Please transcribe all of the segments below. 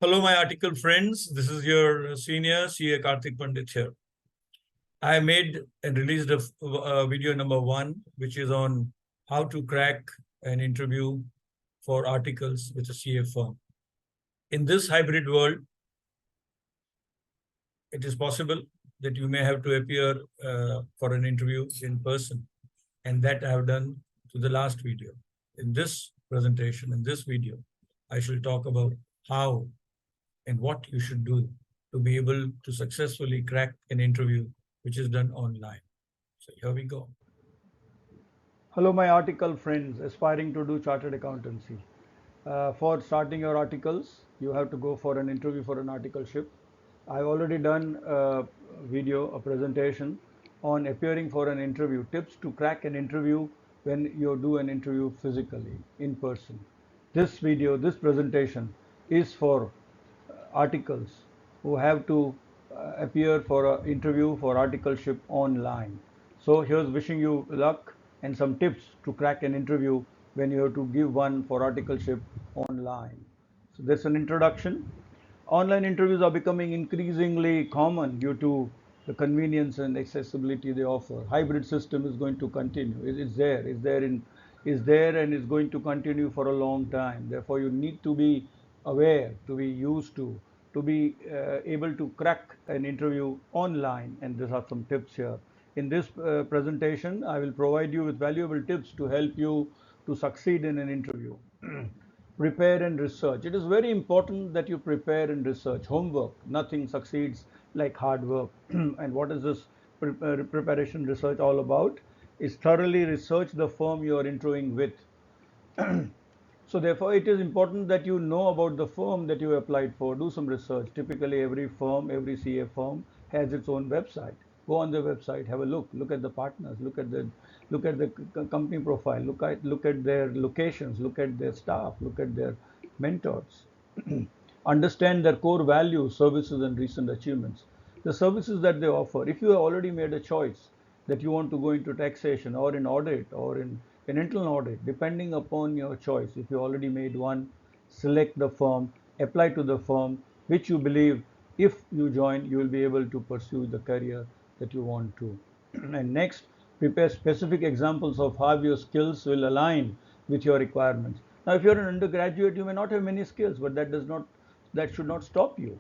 Hello, my article friends. This is your senior CA Kartik Pandit here. I made and released a video number one, which is on how to crack an interview for articles with a CA firm. In this hybrid world, it is possible that you may have to appear for an interview in person, and that I have done to the last video. In this presentation, in this video, I shall talk about how and what you should do to be able to successfully crack an interview which is done online. So here we go. Hello, my article friends aspiring to do chartered accountancy. For starting your articles, you have to go for an interview for an articleship. I've already done a video, a presentation on appearing for an interview, tips to crack an interview when you do an interview physically, in person. This video, this presentation is for articles who have to appear for an interview for articleship online. So here's wishing you luck and some tips to crack an interview when you have to give one for articleship online. So that's an introduction. Online interviews are becoming increasingly common due to the convenience and accessibility they offer. Hybrid system is going to continue. Is there and is going to continue for a long time. Therefore, you need to be aware, to be used to be able to crack an interview online. And these are some tips here. In this presentation, I will provide you with valuable tips to help you to succeed in an interview. Prepare and research. It is very important that you prepare and research. Homework, nothing succeeds like hard work. And what is this preparation research all about? Is thoroughly research the firm you are interviewing with. So therefore, it is important that you know about the firm that you applied for. Do some research. Typically, every firm, every CA firm has its own website. Go on the website, have a look. Look at the partners. Look at the company profile. Look at their locations. Look at their staff. Look at their mentors. Understand their core values, services, and recent achievements. The services that they offer. If you have already made a choice that you want to go into taxation or in audit or in an internal audit, depending upon your choice, if you already made one, select the firm, apply to the firm which you believe if you join, you will be able to pursue the career that you want to. And next, prepare specific examples of how your skills will align with your requirements. Now, if you're an undergraduate, you may not have many skills, but that should not stop you.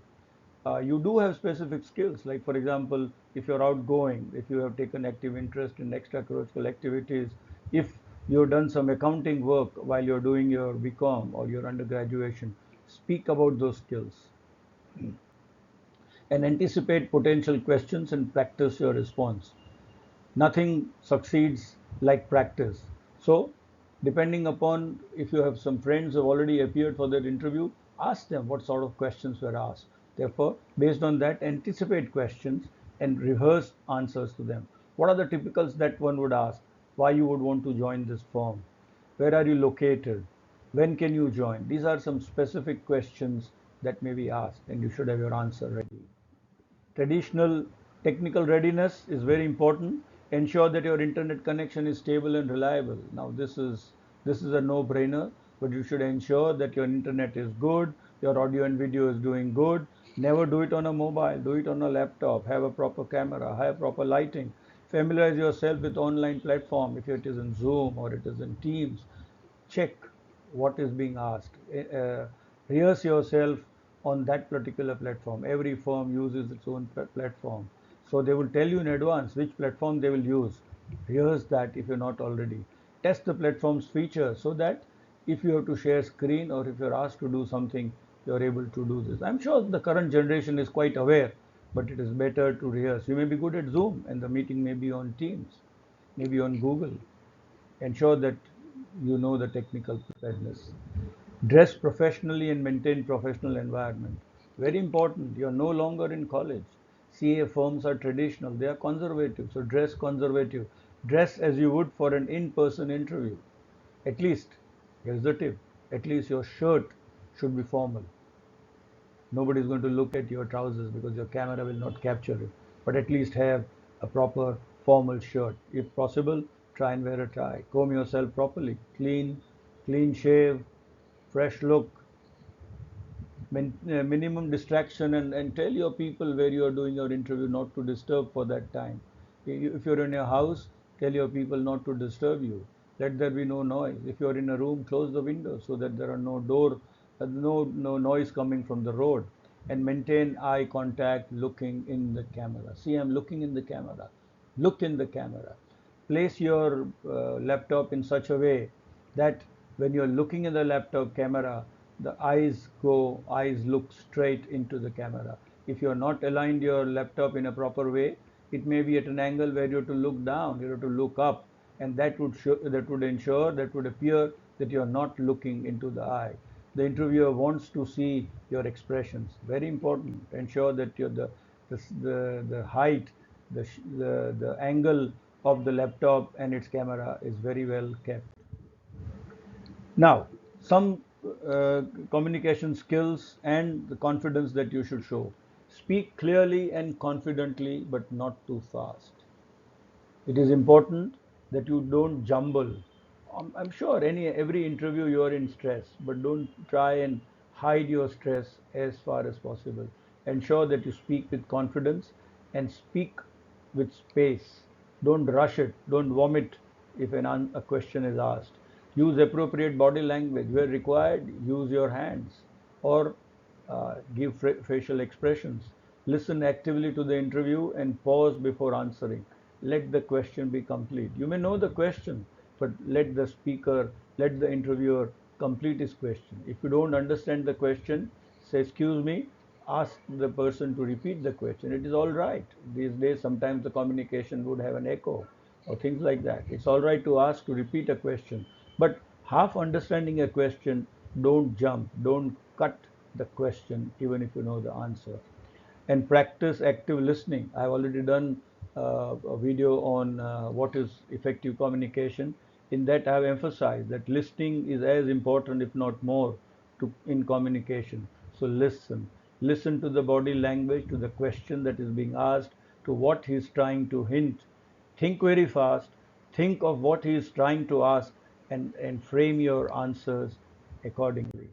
You do have specific skills, like for example, if you're outgoing, if you have taken active interest in extracurricular activities, if you've done some accounting work while you're doing your BCom or your undergraduation, speak about those skills and anticipate potential questions and practice your response. Nothing succeeds like practice. So, depending upon if you have some friends who have already appeared for that interview, ask them what sort of questions were asked. Therefore, based on that, anticipate questions and rehearse answers to them. What are the typicals that one would ask? Why you would want to join this firm? Where are you located? When can you join? These are some specific questions that may be asked, and you should have your answer ready. Traditional technical readiness is very important. Ensure that your internet connection is stable and reliable. Now this is a no-brainer, but you should ensure that your internet is good, your audio and video is doing good. Never do it on a mobile, do it on a laptop. Have a proper camera, have proper lighting. Familiarize yourself with online platform. If it is in Zoom or it is in Teams, check what is being asked. Rehearse yourself on that particular platform. Every firm uses its own platform. So they will tell you in advance which platform they will use. Rehearse that if you're not already. Test the platform's features so that if you have to share screen or if you're asked to do something, you're able to do this. I'm sure the current generation is quite aware, but it is better to rehearse. You may be good at Zoom and the meeting may be on Teams, maybe on Google. Ensure that you know the technical preparedness. Dress professionally and maintain professional environment. Very important. You are no longer in college. CA firms are traditional. They are conservative. So dress conservative. Dress as you would for an in-person interview. At least, here's the tip. At least your shirt should be formal. Nobody is going to look at your trousers because your camera will not capture it. But at least have a proper formal shirt. If possible, try and wear a tie. Comb yourself properly. Clean shave, fresh look. minimum distraction, and tell your people where you are doing your interview not to disturb for that time. If you're in your house, tell your people not to disturb you. Let there be no noise. If you're in a room, close the window so that there are no noise coming from the road. And maintain eye contact, looking in the camera. See, I'm looking in the camera. Look in the camera. Place your laptop in such a way that when you're looking in the laptop camera, the eyes look straight into the camera. If you're not aligned your laptop in a proper way, it may be at an angle where you have to look down, you have to look up, and that would appear that you're not looking into the eye. The interviewer wants to see your expressions. Very important. Ensure that the height, the angle of the laptop and its camera is very well kept. Now, some communication skills and the confidence that you should show. Speak clearly and confidently, but not too fast. It is important that you don't jumble. I'm sure every interview you are in stress, but don't try and hide your stress as far as possible. Ensure that you speak with confidence and speak with space. Don't rush it. Don't vomit if a question is asked. Use appropriate body language. Where required, use your hands or give facial expressions. Listen actively to the interview and pause before answering. Let the question be complete. You may know the question, but let the interviewer complete his question. If you don't understand the question, say, excuse me, ask the person to repeat the question. It is all right. These days, sometimes the communication would have an echo or things like that. It's all right to ask to repeat a question, but half understanding a question, don't jump, don't cut the question even if you know the answer. And practice active listening. I've already done a video on what is effective communication. In that, I've emphasized that listening is as important, if not more, in communication. So listen to the body language, to the question that is being asked, to what he's trying to hint. Think very fast. Think of what he is trying to ask, and frame your answers accordingly.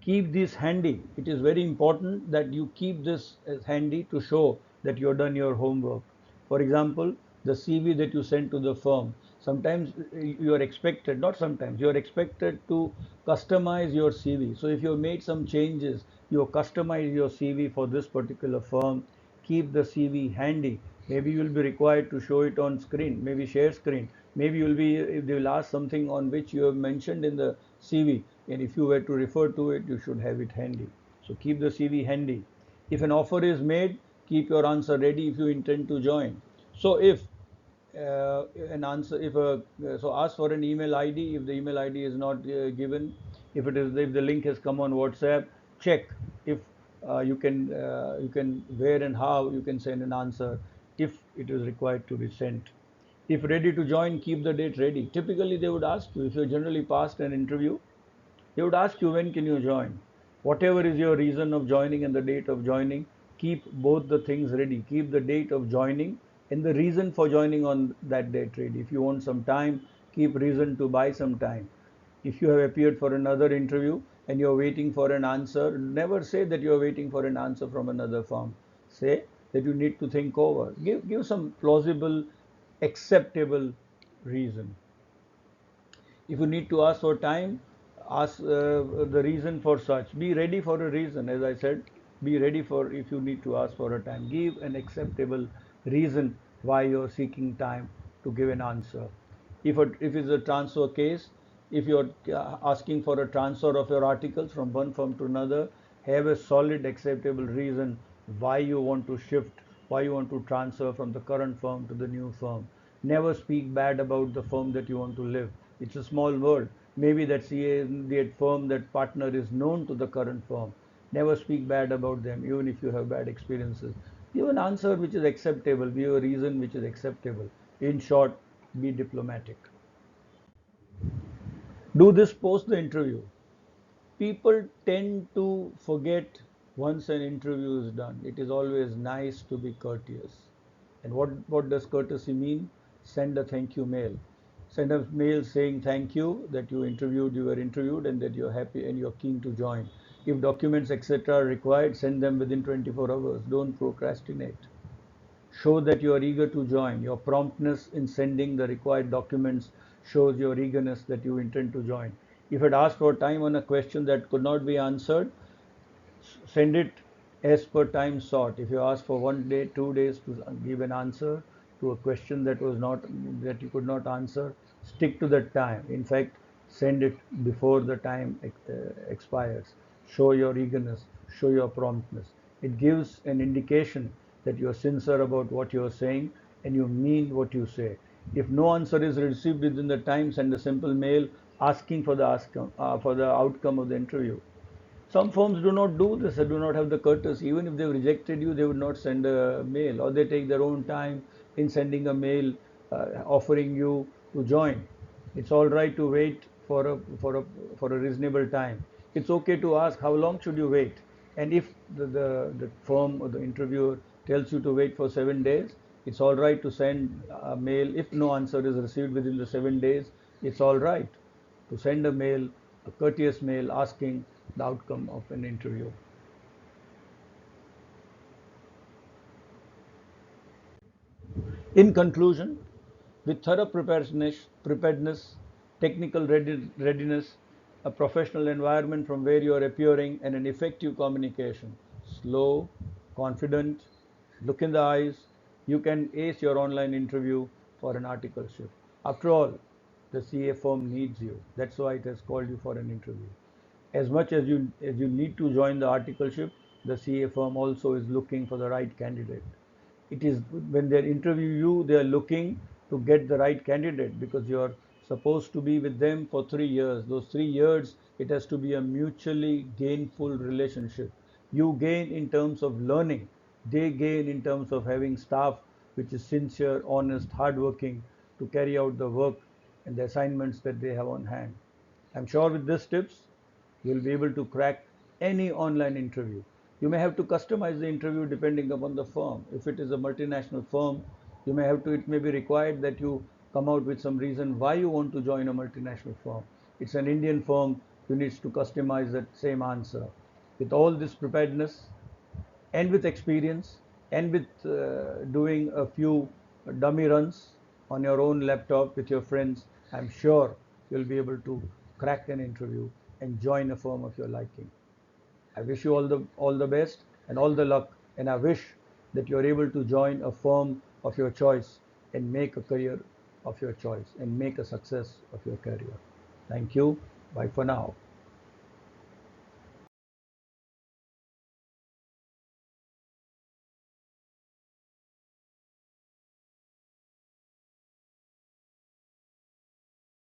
Keep this handy. It is very important that you keep this as handy to show that you have done your homework. For example, the CV that you send to the firm. Sometimes you are expected, not sometimes, you are expected to customize your CV. So if you have made some changes, you have customized your CV for this particular firm, keep the CV handy. Maybe you will be required to show it on screen, maybe share screen. Maybe you'll be if they will ask something on which you have mentioned in the CV, and if you were to refer to it, you should have it handy. So keep the CV handy. If an offer is made, keep your answer ready if you intend to join. So if an answer if a so ask for an email ID. If the email ID is not given, if the link has come on WhatsApp, check if you can where and how you can send an answer if it is required to be sent. If ready to join, keep the date ready. Typically they would ask you, if you generally passed an interview, they would ask you, when can you join? Whatever is your reason of joining and the date of joining, keep both the things ready. Keep the date of joining and the reason for joining on that date ready. If you want some time, keep reason to buy some time. If you have appeared for another interview and you're waiting for an answer, never say that you're waiting for an answer from another firm. Say that you need to think over. Give some plausible, acceptable reason. If you need to ask for time, ask the reason for such. Be ready for a reason. As I said, be ready for if you need to ask for a time. Give an acceptable reason why you're seeking time to give an answer. If it's a transfer case, if you're asking for a transfer of your articles from one firm to another, have a solid acceptable reason why you want to shift, why you want to transfer from the current firm to the new firm. Never speak bad about the firm that you want to live. It's a small world. Maybe that that firm, that partner is known to the current firm. Never speak bad about them, even if you have bad experiences. Give an answer which is acceptable. Give a reason which is acceptable. In short, be diplomatic. Do this post the interview. People tend to forget once an interview is done. It is always nice to be courteous. And what does courtesy mean? Send a thank you mail. Send a mail saying thank you that you were interviewed, and that you're happy and you're keen to join. If documents, etc. are required, send them within 24 hours. Don't procrastinate. Show that you are eager to join. Your promptness in sending the required documents shows your eagerness that you intend to join. If it asked for time on a question that could not be answered, send it as per time sought. If you ask for 1 day, 2 days to give an answer to a question that you could not answer, stick to that time. In fact, send it before the time expires. Show your eagerness, show your promptness. It gives an indication that you are sincere about what you are saying and you mean what you say. If no answer is received within the time, send a simple mail asking for the outcome of the interview. Some firms do not do this, they do not have the courtesy. Even if they've rejected you, they would not send a mail, or they take their own time in sending a mail offering you to join. It's all right to wait for a reasonable time. It's okay to ask how long should you wait. And if the firm or the interviewer tells you to wait for 7 days, it's all right to send a mail. If no answer is received within the 7 days, it's all right to send a mail, a courteous mail asking the outcome of an interview. In conclusion, with thorough preparedness, technical readiness, a professional environment from where you are appearing, and an effective communication, slow, confident, look in the eyes, you can ace your online interview for an articleship. After all, the CA firm needs you. That's why it has called you for an interview. As much as you need to join the articleship, the CA firm also is looking for the right candidate. It is when they interview you, they are looking to get the right candidate because you are supposed to be with them for 3 years. Those 3 years, it has to be a mutually gainful relationship. You gain in terms of learning, they gain in terms of having staff which is sincere, honest, hardworking to carry out the work and the assignments that they have on hand. I'm sure with these tips, you'll be able to crack any online interview. You may have to customize the interview depending upon the firm. If it is a multinational firm, it may be required that you come out with some reason why you want to join a multinational firm. It's an Indian firm, you need to customize that same answer. With all this preparedness, and with experience, and with doing a few dummy runs on your own laptop with your friends, I'm sure you'll be able to crack an interview and join a firm of your liking. I wish you all the best and all the luck, and I wish that you're able to join a firm of your choice and make a career of your choice and make a success of your career. Thank you. Bye for now.